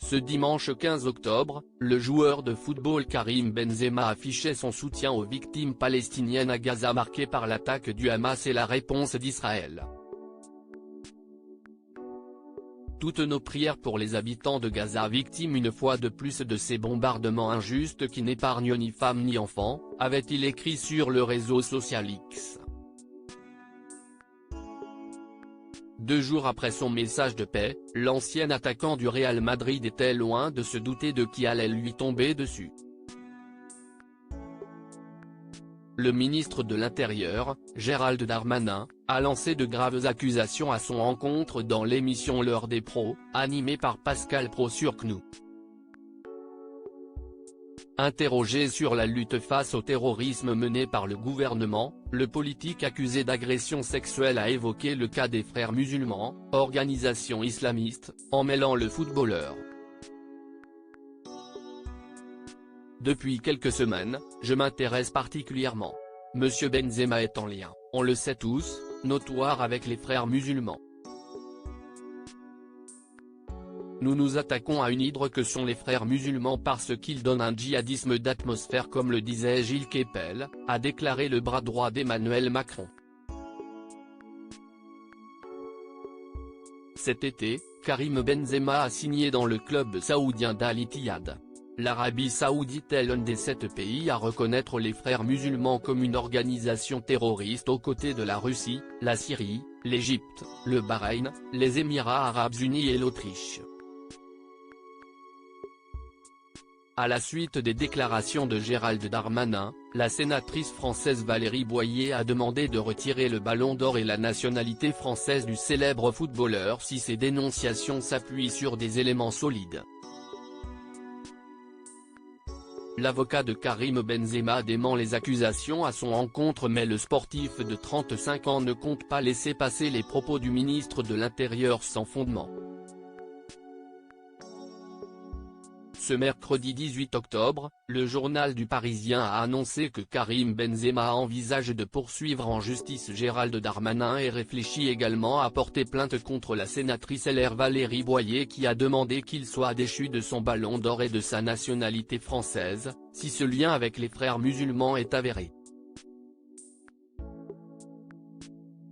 Ce dimanche 15 octobre, le joueur de football Karim Benzema affichait son soutien aux victimes palestiniennes à Gaza marquées par l'attaque du Hamas et la réponse d'Israël. Toutes nos prières pour les habitants de Gaza victimes une fois de plus de ces bombardements injustes qui n'épargnent ni femmes ni enfants, avait-il écrit sur le réseau social X. 2 jours après son message de paix, l'ancien attaquant du Real Madrid était loin de se douter de qui allait lui tomber dessus. Le ministre de l'Intérieur, Gérald Darmanin, a lancé de graves accusations à son encontre dans l'émission L'heure des pros, animée par Pascal Praud sur CNews. Interrogé sur la lutte face au terrorisme menée par le gouvernement, le politique accusé d'agression sexuelle a évoqué le cas des Frères musulmans, organisation islamiste, en mêlant le footballeur. Depuis quelques semaines, je m'intéresse particulièrement. Monsieur Benzema est en lien, on le sait tous, notoire avec les Frères musulmans. Nous nous attaquons à une hydre que sont les Frères musulmans parce qu'ils donnent un djihadisme d'atmosphère comme le disait Gilles Kepel, a déclaré le bras droit d'Emmanuel Macron. Cet été, Karim Benzema a signé dans le club saoudien d'Al Ittihad. L'Arabie saoudite est l'un des 7 pays à reconnaître les Frères musulmans comme une organisation terroriste aux côtés de la Russie, la Syrie, l'Égypte, le Bahreïn, les Émirats arabes unis et l'Autriche. À la suite des déclarations de Gérald Darmanin, la sénatrice française Valérie Boyer a demandé de retirer le ballon d'or et la nationalité française du célèbre footballeur si ces dénonciations s'appuient sur des éléments solides. L'avocat de Karim Benzema dément les accusations à son encontre mais le sportif de 35 ans ne compte pas laisser passer les propos du ministre de l'Intérieur sans fondement. Ce mercredi 18 octobre, le journal du Parisien a annoncé que Karim Benzema envisage de poursuivre en justice Gérald Darmanin et réfléchit également à porter plainte contre la sénatrice LR Valérie Boyer qui a demandé qu'il soit déchu de son ballon d'or et de sa nationalité française, si ce lien avec les Frères musulmans est avéré.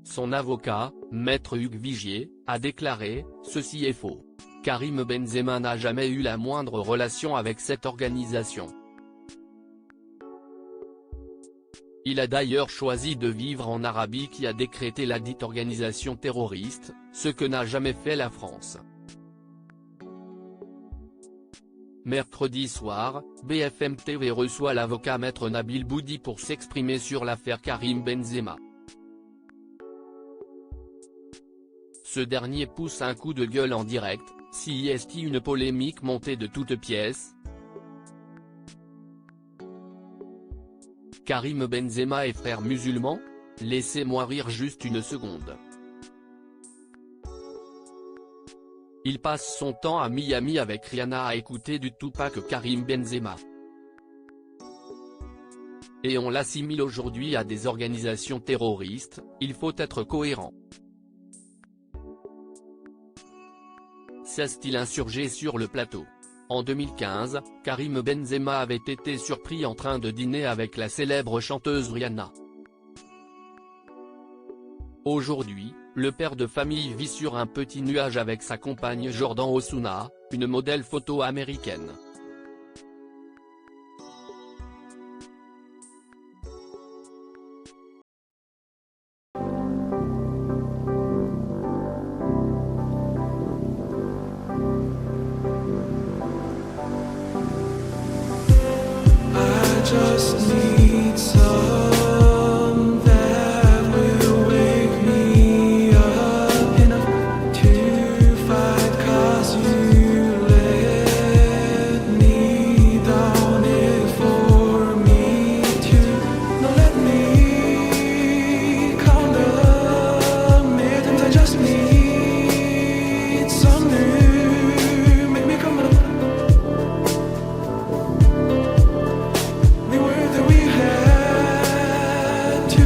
Son avocat, Maître Hugues Vigier, a déclaré « Ceci est faux. Karim Benzema n'a jamais eu la moindre relation avec cette organisation. Il a d'ailleurs choisi de vivre en Arabie qui a décrété la dite organisation terroriste, ce que n'a jamais fait la France. » Mercredi soir, BFM TV reçoit l'avocat Maître Nabil Boudi pour s'exprimer sur l'affaire Karim Benzema. Ce dernier pousse un coup de gueule en direct. Si est une polémique montée de toutes pièces. Karim Benzema est frère musulman? Laissez-moi rire juste une seconde. Il passe son temps à Miami avec Rihanna à écouter du Tupac Karim Benzema. Et on l'assimile aujourd'hui à des organisations terroristes, il faut être cohérent. S'est-il insurgé sur le plateau? En 2015, Karim Benzema avait été surpris en train de dîner avec la célèbre chanteuse Rihanna. Aujourd'hui, le père de famille vit sur un petit nuage avec sa compagne Jordan Osuna, une modèle photo américaine. Just need some that will wake me up enough to fight, 'cause you let me down it for me to not let me count the minutes. I just need some new, make me come up. We were that we had to